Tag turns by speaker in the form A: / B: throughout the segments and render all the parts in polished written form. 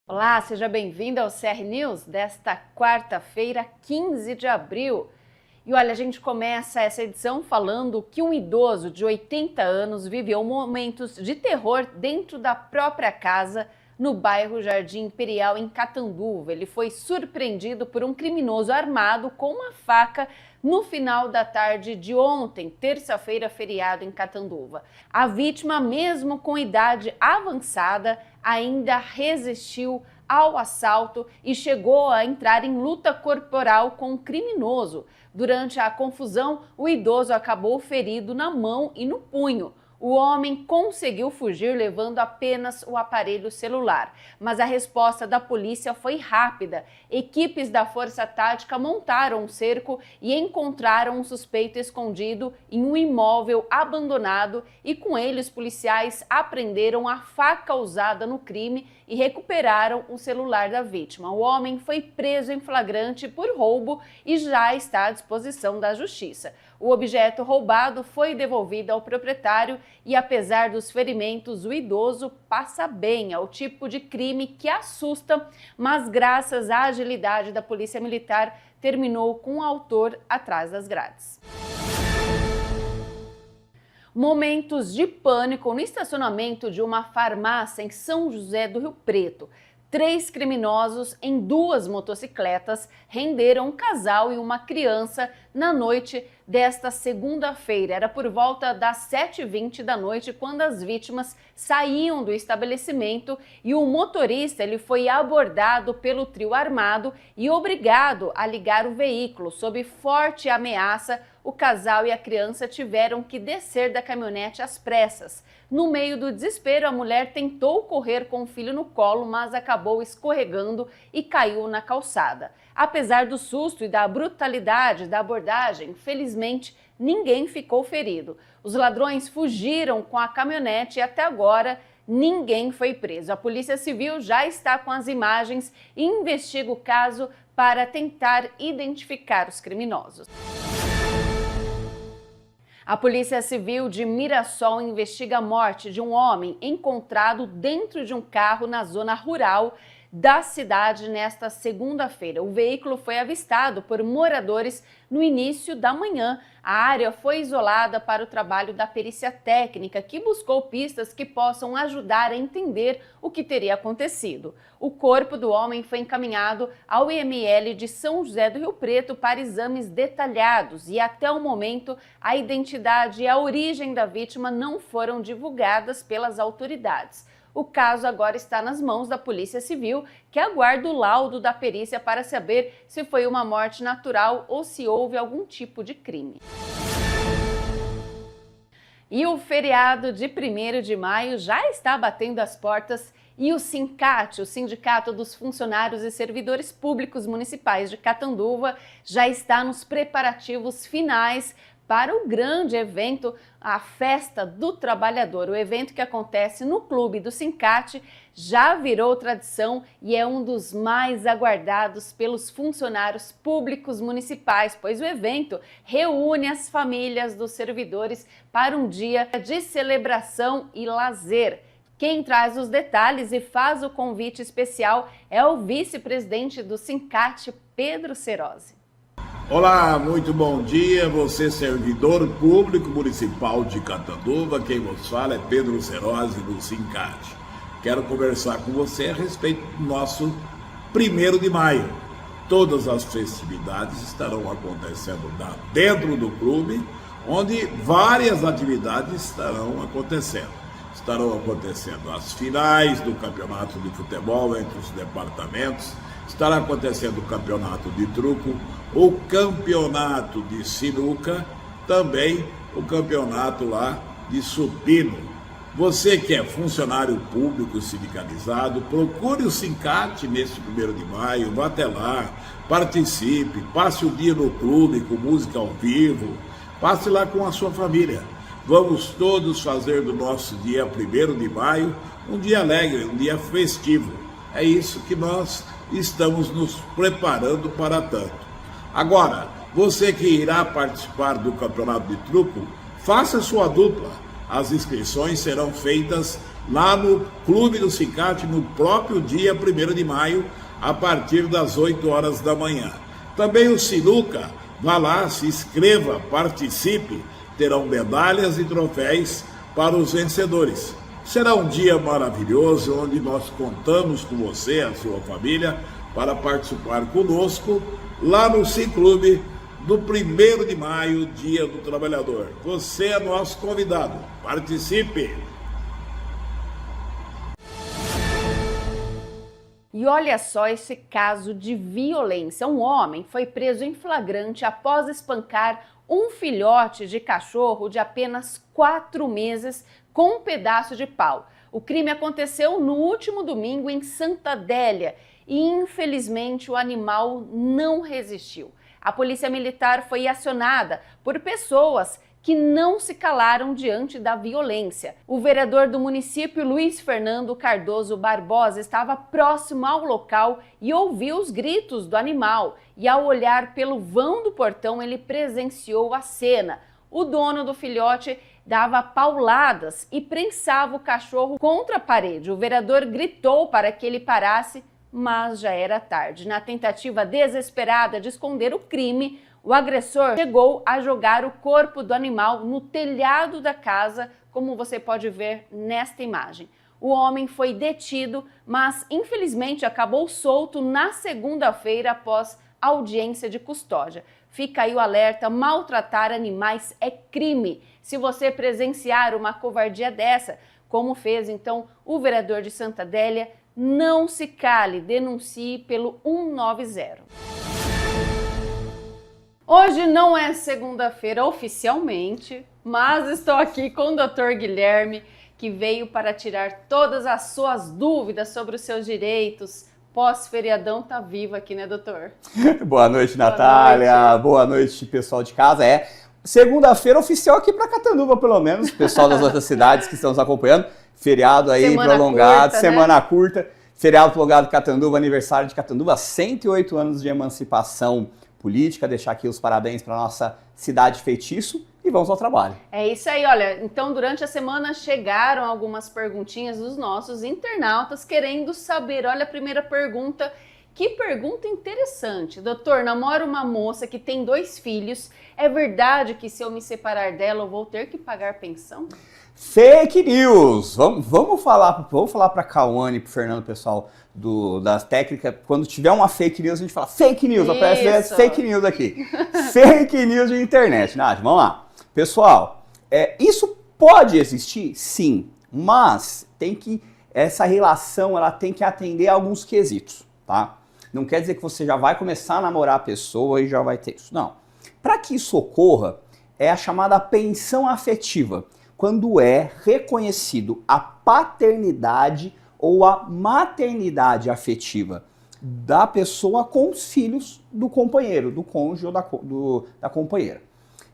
A: Olá, seja bem-vindo ao CR News desta quarta-feira, 15 de abril. E olha, a gente começa essa edição falando que um idoso de 80 anos viveu momentos de terror dentro da própria casa no bairro Jardim Imperial, em Catanduva. Ele foi surpreendido por um criminoso armado com uma faca no final da tarde de ontem, terça-feira, feriado em Catanduva. A vítima, mesmo com idade avançada, ainda resistiu ao assalto e chegou a entrar em luta corporal com o criminoso. Durante a confusão, o idoso acabou ferido na mão e no punho. O homem conseguiu fugir levando apenas o aparelho celular, mas a resposta da polícia foi rápida. Equipes da Força Tática montaram um cerco e encontraram um suspeito escondido em um imóvel abandonado e com ele os policiais apreenderam a faca usada no crime e recuperaram o celular da vítima. O homem foi preso em flagrante por roubo e já está à disposição da justiça. O objeto roubado foi devolvido ao proprietário e, apesar dos ferimentos, o idoso passa bem. É o tipo de crime que assusta, mas graças à agilidade da Polícia Militar, terminou com o autor atrás das grades. Momentos de pânico no estacionamento de uma farmácia em São José do Rio Preto. 3 criminosos em 2 motocicletas renderam um casal e uma criança na noite desta segunda-feira. Era por volta das 7h20 da noite quando as vítimas saíam do estabelecimento e o motorista foi abordado pelo trio armado e obrigado a ligar o veículo. Sob forte ameaça, o casal e a criança tiveram que descer da caminhonete às pressas. No meio do desespero, a mulher tentou correr com o filho no colo, mas acabou escorregando e caiu na calçada. Apesar do susto e da brutalidade da abordagem, felizmente ninguém ficou ferido. Os ladrões fugiram com a caminhonete e até agora ninguém foi preso. A Polícia Civil já está com as imagens e investiga o caso para tentar identificar os criminosos. A Polícia Civil de Mirassol investiga a morte de um homem encontrado dentro de um carro na zona rural da cidade nesta segunda-feira. O veículo foi avistado por moradores no início da manhã. A área foi isolada para o trabalho da perícia técnica, que buscou pistas que possam ajudar a entender o que teria acontecido. O corpo do homem foi encaminhado ao IML de São José do Rio Preto para exames detalhados e até o momento a identidade e a origem da vítima não foram divulgadas pelas autoridades. O caso agora está nas mãos da Polícia Civil, que aguarda o laudo da perícia para saber se foi uma morte natural ou se houve algum tipo de crime. E o feriado de 1º de maio já está batendo as portas e o SINCAT, o Sindicato dos Funcionários e Servidores Públicos Municipais de Catanduva, já está nos preparativos finais para o grande evento, a Festa do Trabalhador. O evento, que acontece no clube do SINCAT, já virou tradição e é um dos mais aguardados pelos funcionários públicos municipais, pois o evento reúne as famílias dos servidores para um dia de celebração e lazer. Quem traz os detalhes e faz o convite especial é o vice-presidente do SINCAT, Pedro Cerosi.
B: Olá, muito bom dia, você servidor público municipal de Catanduva, quem vos fala é Pedro Cerosi do SINCAT. Quero conversar com você a respeito do nosso 1º de maio. Todas as festividades estarão acontecendo dentro do clube, onde várias atividades estarão acontecendo. Estarão acontecendo as finais do campeonato de futebol entre os departamentos, estará acontecendo o campeonato de truco, o campeonato de sinuca, também o campeonato lá de supino. Você que é funcionário público sindicalizado, procure o SINCAT neste 1º de maio, vá até lá, participe, passe o dia no clube com música ao vivo, passe lá com a sua família. Vamos todos fazer do nosso dia 1º de maio um dia alegre, um dia festivo. É isso que nós estamos nos preparando para tanto. Agora, você que irá participar do campeonato de truco, faça sua dupla. As inscrições serão feitas lá no Clube do Sicate no próprio dia 1º de maio, a partir das 8 horas da manhã. Também o Sinuca, vá lá, se inscreva, participe, terão medalhas e troféus para os vencedores. Será um dia maravilhoso, onde nós contamos com você, a sua família, para participar conosco lá no Ciclube do 1º de maio, Dia do Trabalhador. Você é nosso convidado. Participe!
A: E olha só esse caso de violência. Um homem foi preso em flagrante após espancar um filhote de cachorro de apenas 4 meses com um pedaço de pau. O crime aconteceu no último domingo em Santa Adélia e, infelizmente, o animal não resistiu. A polícia militar foi acionada por pessoas que não se calaram diante da violência. O vereador do município, Luiz Fernando Cardoso Barbosa, estava próximo ao local e ouviu os gritos do animal. E ao olhar pelo vão do portão, ele presenciou a cena. O dono do filhote dava pauladas e prensava o cachorro contra a parede. O vereador gritou para que ele parasse, mas já era tarde. Na tentativa desesperada de esconder o crime, o agressor chegou a jogar o corpo do animal no telhado da casa, como você pode ver nesta imagem. O homem foi detido, mas infelizmente acabou solto na segunda-feira após audiência de custódia. Fica aí o alerta: maltratar animais é crime. Se você presenciar uma covardia dessa, como fez então o vereador de Santa Adélia, não se cale, denuncie pelo 190. Hoje não é segunda-feira oficialmente, mas estou aqui com o Dr. Guilherme, que veio para tirar todas as suas dúvidas sobre os seus direitos. Pós-feriadão tá vivo aqui, né, doutor?
C: Boa noite, Natália. Boa noite, pessoal de casa. Segunda-feira oficial aqui para Catanduva, pelo menos. Pessoal das outras cidades que estão nos acompanhando. Feriado aí
A: semana
C: prolongado,
A: curta,
C: semana
A: né?
C: curta. Feriado prolongado Catanduva, aniversário de Catanduva, 108 anos de emancipação política. Deixar aqui os parabéns para nossa cidade feitiço e vamos ao trabalho.
A: É isso aí, olha, então durante a semana chegaram algumas perguntinhas dos nossos internautas querendo saber. Olha a primeira pergunta, que pergunta interessante. Doutor, namoro uma moça que tem 2 filhos, é verdade que se eu me separar dela eu vou ter que pagar pensão?
C: Fake news! Vamos falar para a Cauane e para o Fernando, pessoal das técnicas. Quando tiver uma fake news, a gente fala fake news. Aparece fake news aqui. Fake news de internet. Nath, vamos lá. Pessoal, isso pode existir? Sim. Mas essa relação ela tem que atender a alguns quesitos, tá? Não quer dizer que você já vai começar a namorar a pessoa e já vai ter isso. Não. Para que isso ocorra, é a chamada pensão afetiva, quando é reconhecido a paternidade ou a maternidade afetiva da pessoa com os filhos do companheiro, do cônjuge ou da companheira.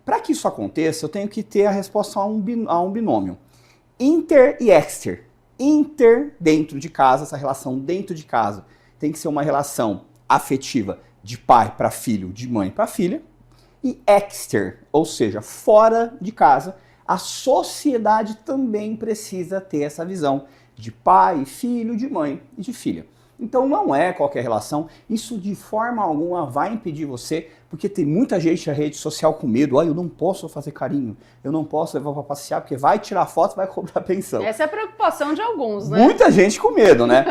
C: Para que isso aconteça, eu tenho que ter a resposta a um binômio. Inter e exter. Inter, dentro de casa, essa relação dentro de casa tem que ser uma relação afetiva de pai para filho, de mãe para filha. E exter, ou seja, fora de casa, a sociedade também precisa ter essa visão de pai, filho, de mãe e de filha. Então não é qualquer relação, isso de forma alguma vai impedir você, porque tem muita gente na rede social com medo. Eu não posso fazer carinho, eu não posso levar para passear, porque vai tirar foto e vai cobrar pensão.
A: Essa é a preocupação de alguns, né?
C: Muita gente com medo, né?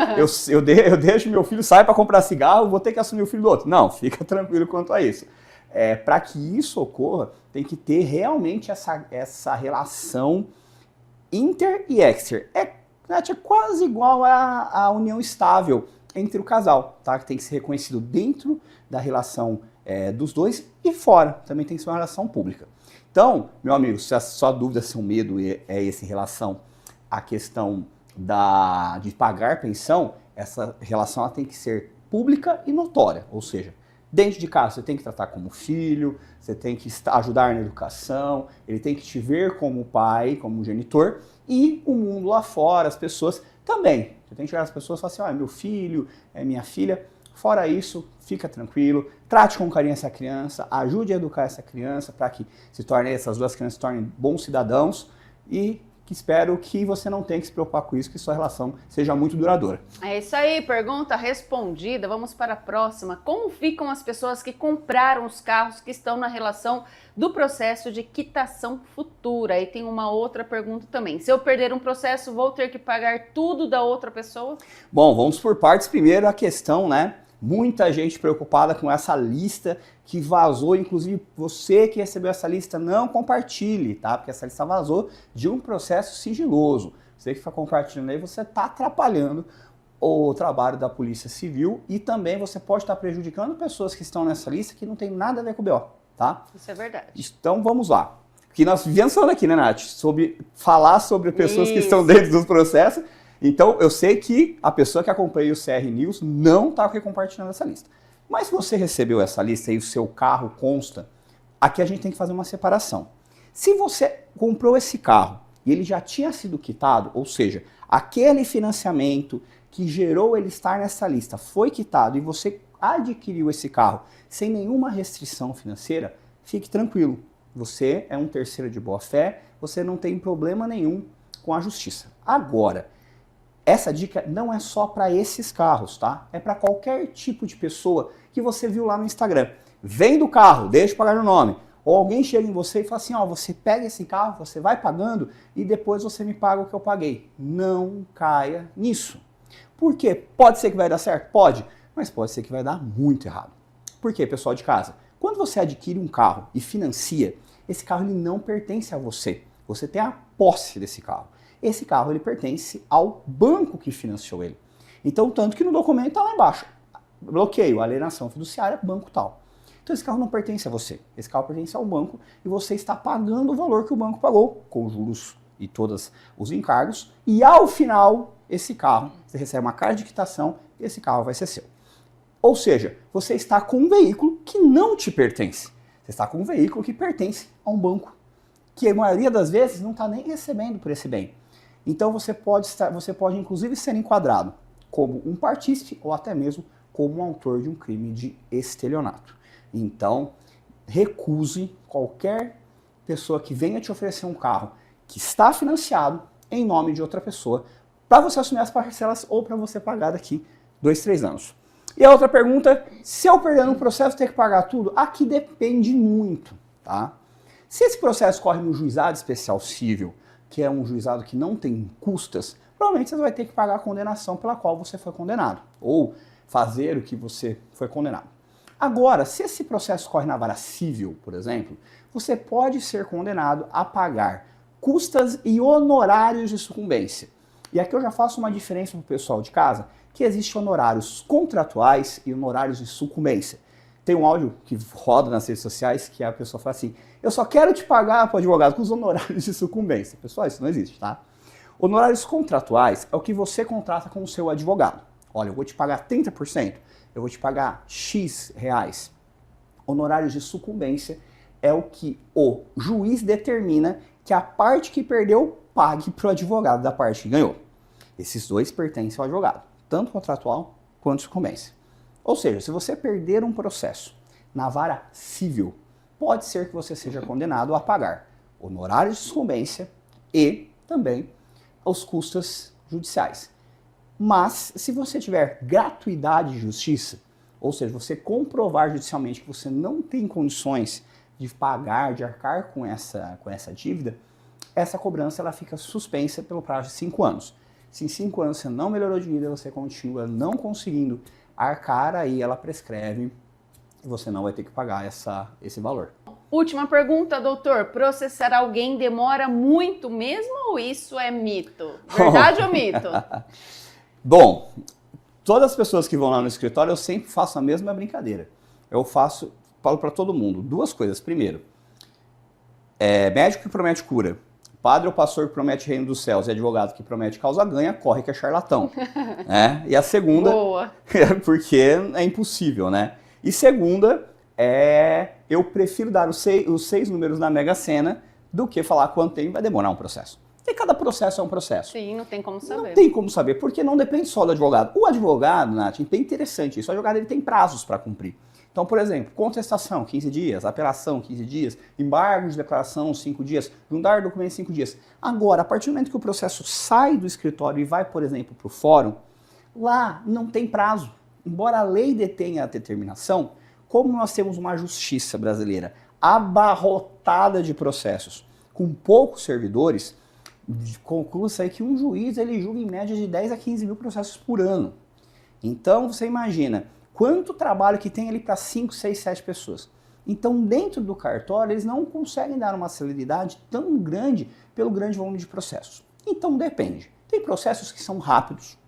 C: eu deixo meu filho sair para comprar cigarro, vou ter que assumir o filho do outro. Não, fica tranquilo quanto a isso. Para que isso ocorra, tem que ter realmente essa relação inter e exter. É quase igual à união estável entre o casal, tá? Que tem que ser reconhecido dentro da relação dos dois e fora. Também tem que ser uma relação pública. Então, meu amigo, se a sua dúvida, seu medo é esse em relação à questão de pagar pensão, essa relação ela tem que ser pública e notória, ou seja, dentro de casa, você tem que tratar como filho, você tem que ajudar na educação, ele tem que te ver como pai, como genitor, e o mundo lá fora, as pessoas também. Você tem que chegar às pessoas e falar assim, é meu filho, é minha filha. Fora isso, fica tranquilo, trate com carinho essa criança, ajude a educar essa criança para que essas 2 crianças se tornem bons cidadãos e que espero que você não tenha que se preocupar com isso, que sua relação seja muito duradoura.
A: É isso aí, pergunta respondida. Vamos para a próxima. Como ficam as pessoas que compraram os carros que estão na relação do processo de quitação futura? E tem uma outra pergunta também. Se eu perder um processo, vou ter que pagar tudo da outra pessoa?
C: Bom, vamos por partes. Primeiro a questão, né? Muita gente preocupada com essa lista que vazou, inclusive você que recebeu essa lista, não compartilhe, tá? Porque essa lista vazou de um processo sigiloso. Você que está compartilhando aí, você está atrapalhando o trabalho da Polícia Civil e também você pode estar prejudicando pessoas que estão nessa lista que não tem nada a ver com o BO, tá?
A: Isso é verdade.
C: Então vamos lá. Que nós viemos falando aqui, né, Nath? Sobre falar sobre pessoas que estão
A: Isso.
C: dentro dos processos. Então, eu sei que a pessoa que acompanha o CR News não está compartilhando essa lista. Mas se você recebeu essa lista e o seu carro consta, aqui a gente tem que fazer uma separação. Se você comprou esse carro e ele já tinha sido quitado, ou seja, aquele financiamento que gerou ele estar nessa lista foi quitado e você adquiriu esse carro sem nenhuma restrição financeira, fique tranquilo. Você é um terceiro de boa fé, você não tem problema nenhum com a justiça. Agora, essa dica não é só para esses carros, tá? É para qualquer tipo de pessoa que você viu lá no Instagram. Vende o carro, deixa eu pagar no nome. Ou alguém chega em você e fala assim, ó, você pega esse carro, você vai pagando e depois você me paga o que eu paguei. Não caia nisso. Por quê? Pode ser que vai dar certo? Pode, mas pode ser que vai dar muito errado. Por quê, pessoal de casa? Quando você adquire um carro e financia, esse carro ele não pertence a você. Você tem a posse desse carro. Esse carro ele pertence ao banco que financiou ele. Então, tanto que no documento está lá embaixo, bloqueio, alienação fiduciária, banco tal. Então esse carro não pertence a você, esse carro pertence ao banco e você está pagando o valor que o banco pagou, com juros e todos os encargos, e ao final, esse carro, você recebe uma carta de quitação e esse carro vai ser seu. Ou seja, você está com um veículo que não te pertence, você está com um veículo que pertence a um banco, que a maioria das vezes não está nem recebendo por esse bem. Então você pode inclusive ser enquadrado como um partícipe ou até mesmo como um autor de um crime de estelionato. Então, recuse qualquer pessoa que venha te oferecer um carro que está financiado em nome de outra pessoa para você assumir as parcelas ou para você pagar daqui 2, 3 anos. E a outra pergunta, se eu perder no processo ter que pagar tudo? Aqui depende muito, tá? Se esse processo corre no juizado especial civil, que é um juizado que não tem custas, provavelmente você vai ter que pagar a condenação pela qual você foi condenado, ou fazer o que você foi condenado. Agora, se esse processo corre na vara civil, por exemplo, você pode ser condenado a pagar custas e honorários de sucumbência. E aqui eu já faço uma diferença para o pessoal de casa, que existem honorários contratuais e honorários de sucumbência. Tem um áudio que roda nas redes sociais que a pessoa fala assim, eu só quero te pagar para o advogado com os honorários de sucumbência. Pessoal, isso não existe, tá? Honorários contratuais é o que você contrata com o seu advogado. Olha, eu vou te pagar 30%, eu vou te pagar X reais. Honorários de sucumbência é o que o juiz determina que a parte que perdeu pague para o advogado da parte que ganhou. Esses dois pertencem ao advogado, tanto contratual quanto sucumbência. Ou seja, se você perder um processo na vara civil, pode ser que você seja condenado a pagar honorários de sucumbência e também os custos judiciais. Mas, se você tiver gratuidade de justiça, ou seja, você comprovar judicialmente que você não tem condições de pagar, de arcar com essa dívida, essa cobrança ela fica suspensa pelo prazo de 5 anos. Se em 5 anos você não melhorou de vida, você continua não conseguindo arcar, aí ela prescreve e você não vai ter que pagar esse valor.
A: Última pergunta, doutor. Processar alguém demora muito mesmo ou isso é mito? Verdade ou mito?
C: Bom, todas as pessoas que vão lá no escritório, eu sempre faço a mesma brincadeira. Falo para todo mundo, 2 coisas. Primeiro, médico que promete cura, padre ou pastor que promete reino dos céus e advogado que promete causa ganha, corre que é charlatão. E a segunda,
A: Boa.
C: Porque é impossível, né? E segunda, eu prefiro dar os 6 números na Mega Sena do que falar quanto tempo vai demorar um processo. Porque cada processo é um processo.
A: Sim, não tem como saber.
C: Não tem como saber, porque não depende só do advogado. O advogado, Nath, é interessante isso, o advogado ele tem prazos para cumprir. Então, por exemplo, contestação, 15 dias, apelação, 15 dias, embargo de declaração, 5 dias, juntar documentos, 5 dias. Agora, a partir do momento que o processo sai do escritório e vai, por exemplo, para o fórum, lá não tem prazo. Embora a lei detenha a determinação, como nós temos uma justiça brasileira abarrotada de processos, com poucos servidores, conclui-se aí que um juiz ele julga em média de 10 a 15 mil processos por ano. Então, você imagina quanto trabalho que tem ali para 5, 6, 7 pessoas. Então, dentro do cartório, eles não conseguem dar uma celeridade tão grande pelo grande volume de processos. Então, depende. Tem processos que são rápidos,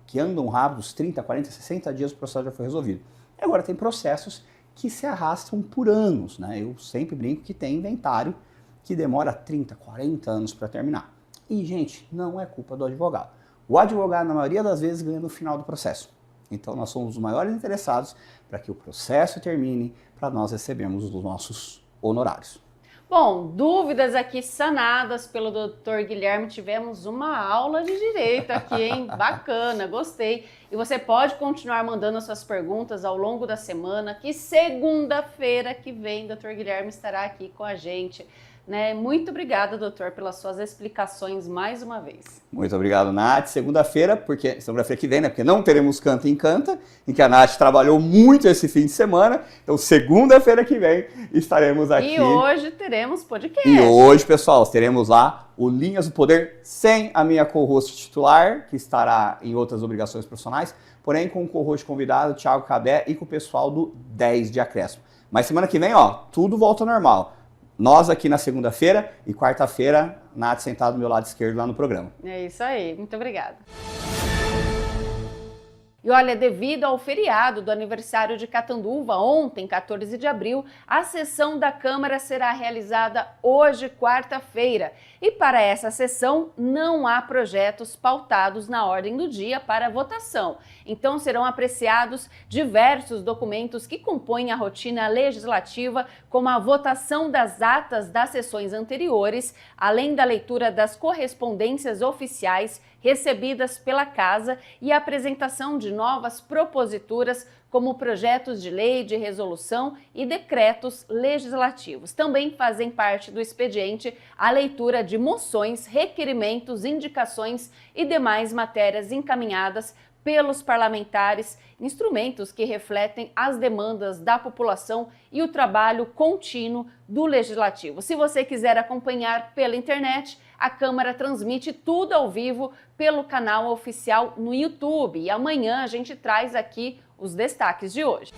C: que andam rápidos, 30, 40, 60 dias o processo já foi resolvido. E agora tem processos que se arrastam por anos, né? Eu sempre brinco que tem inventário que demora 30, 40 anos para terminar. E, gente, não é culpa do advogado. O advogado, na maioria das vezes, ganha no final do processo. Então, nós somos os maiores interessados para que o processo termine, para nós recebermos os nossos honorários.
A: Bom, dúvidas aqui sanadas pelo Dr. Guilherme. Tivemos uma aula de direito aqui, hein? Bacana, gostei. E você pode continuar mandando as suas perguntas ao longo da semana, que segunda-feira que vem, Dr. Guilherme estará aqui com a gente. Né? Muito obrigada, doutor, pelas suas explicações mais uma vez.
C: Muito obrigado, Nath. Segunda-feira que vem, né? Porque não teremos Canta e Encanta, em que a Nath trabalhou muito esse fim de semana. Então, segunda-feira que vem estaremos aqui.
A: E hoje teremos podcast.
C: E hoje, pessoal, teremos lá o Linhas do Poder sem a minha co-host titular, que estará em outras obrigações profissionais, porém com o co-host convidado, Thiago Cabé, e com o pessoal do 10 de Acréscimo. Mas semana que vem, ó, tudo volta ao normal. Nós aqui na segunda-feira e quarta-feira, Nath sentado do meu lado esquerdo lá no programa.
A: É isso aí, muito obrigada. E olha, devido ao feriado do aniversário de Catanduva, ontem, 14 de abril, a sessão da Câmara será realizada hoje, quarta-feira. E para essa sessão não há projetos pautados na ordem do dia para votação. Então serão apreciados diversos documentos que compõem a rotina legislativa, como a votação das atas das sessões anteriores, além da leitura das correspondências oficiais recebidas pela Casa e a apresentação de novas proposituras, como projetos de lei, de resolução e decretos legislativos. Também fazem parte do expediente a leitura de moções, requerimentos, indicações e demais matérias encaminhadas pelos parlamentares, instrumentos que refletem as demandas da população e o trabalho contínuo do Legislativo. Se você quiser acompanhar pela internet, a Câmara transmite tudo ao vivo pelo canal oficial no YouTube. E amanhã a gente traz aqui os destaques de hoje.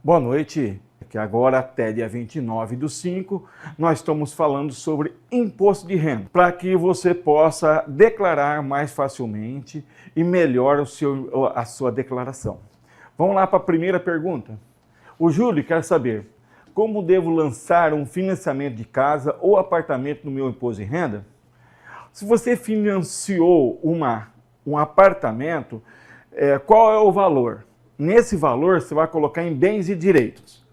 D: Boa noite, que agora até dia 29/5 nós estamos falando sobre imposto de renda, para que você possa declarar mais facilmente e melhor a sua declaração. Vamos lá para a primeira pergunta. O Júlio quer saber: como devo lançar um financiamento de casa ou apartamento no meu imposto de renda? Se você financiou um apartamento, qual é o valor? Nesse valor você vai colocar em bens e direitos,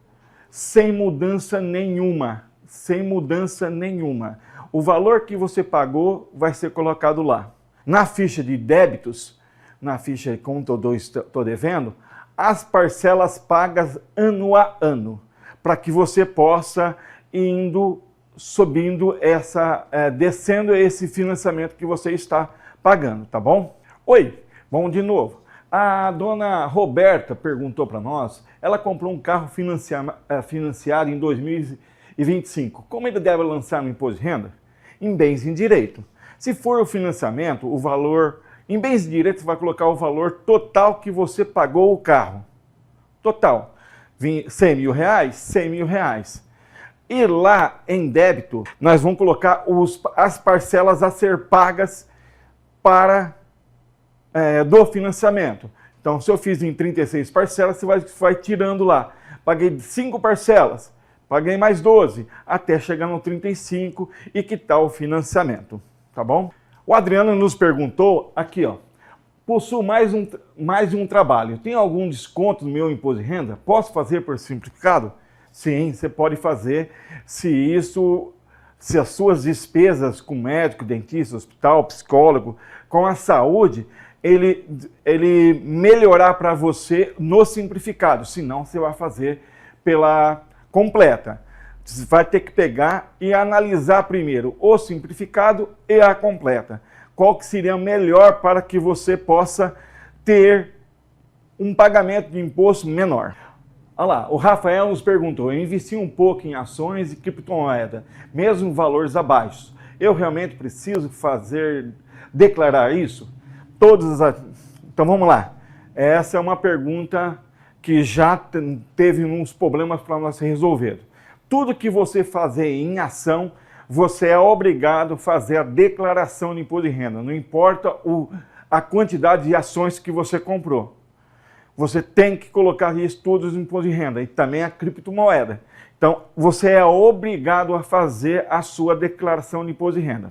D: sem mudança nenhuma, O valor que você pagou vai ser colocado lá. Na ficha de débitos, na ficha de quanto eu estou devendo, as parcelas pagas ano a ano, para que você possa descendo esse financiamento que você está pagando, tá bom? Oi, vamos de novo. A dona Roberta perguntou para nós, ela comprou um carro financiado em 2025. Como ele deve lançar no imposto de renda? Em bens e direito. Se for o financiamento, o valor... Em bens e direito, você vai colocar o valor total que você pagou o carro. Total. 100 mil reais, 100 mil reais. E lá em débito, nós vamos colocar as parcelas a ser pagas do financiamento. Então, se eu fiz em 36 parcelas, você vai tirando lá. Paguei 5 parcelas, paguei mais 12, até chegar no 35 e quitar o financiamento, tá bom? O Adriano nos perguntou aqui, ó. Possuo mais um trabalho. Tem algum desconto no meu imposto de renda? Posso fazer por simplificado? Sim, você pode fazer se isso se as suas despesas com médico, dentista, hospital, psicólogo, com a saúde, ele melhorar para você no simplificado, senão você vai fazer pela completa. Você vai ter que pegar e analisar primeiro o simplificado e a completa. Qual que seria melhor para que você possa ter um pagamento de imposto menor. Olha lá, o Rafael nos perguntou, eu investi um pouco em ações e criptomoeda, mesmo valores abaixo. Eu realmente preciso declarar isso? Então vamos lá. Essa é uma pergunta que já teve uns problemas para nós resolver. Tudo que você fazer em ação, você é obrigado a fazer a declaração de imposto de renda. Não importa a quantidade de ações que você comprou. Você tem que colocar isso tudo no imposto de renda e também a criptomoeda. Então, você é obrigado a fazer a sua declaração de imposto de renda.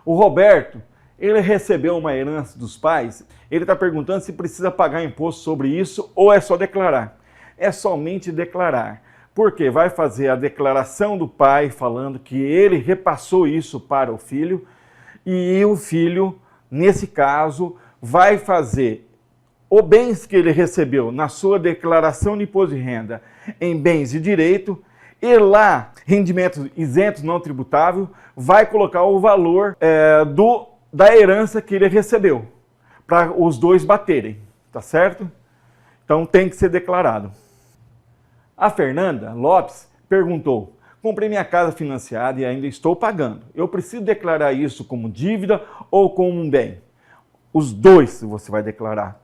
D: O Roberto, ele recebeu uma herança dos pais, ele está perguntando se precisa pagar imposto sobre isso ou é só declarar. É somente declarar. Porque vai fazer a declaração do pai falando que ele repassou isso para o filho e o filho, nesse caso, vai fazer os bens que ele recebeu na sua declaração de imposto de renda em bens de direito e lá, rendimentos isentos não tributável, vai colocar o valor da herança que ele recebeu, para os dois baterem, tá certo? Então tem que ser declarado. A Fernanda Lopes perguntou, comprei minha casa financiada e ainda estou pagando. Eu preciso declarar isso como dívida ou como um bem? Os dois você vai declarar.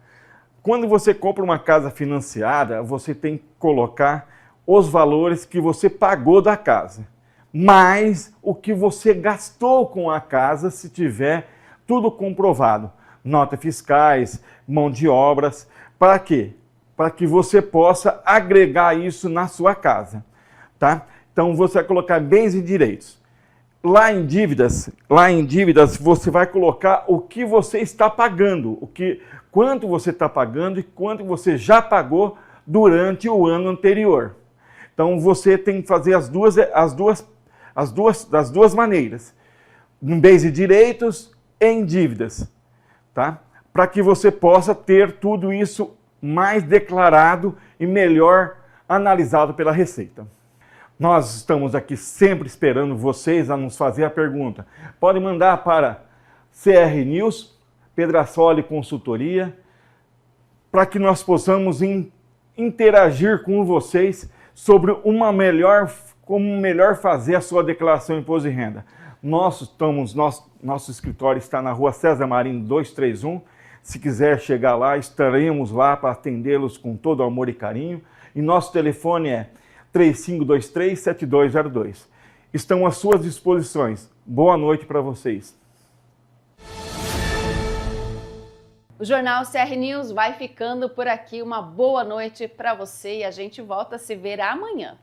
D: Quando você compra uma casa financiada, você tem que colocar os valores que você pagou da casa, mais o que você gastou com a casa, se tiver tudo comprovado. Notas fiscais, mão de obras, para quê? Para que você possa agregar isso na sua casa, tá? Então você vai colocar bens e direitos. Lá em dívidas você vai colocar o que você está pagando, quanto você está pagando e quanto você já pagou durante o ano anterior. Então você tem que fazer das duas maneiras, em bens e direitos e em dívidas, tá? Para que você possa ter tudo isso mais declarado e melhor analisado pela Receita. Nós estamos aqui sempre esperando vocês a nos fazer a pergunta. Pode mandar para CR News, Pedrasoli Consultoria, para que nós possamos interagir com vocês sobre como melhor fazer a sua declaração de imposto de renda. Nosso escritório está na rua César Marinho 231. Se quiser chegar lá, estaremos lá para atendê-los com todo amor e carinho. E nosso telefone é 3523-7202. Estão às suas disposições. Boa noite para vocês.
A: O Jornal CR News vai ficando por aqui. Uma boa noite para você e a gente volta a se ver amanhã.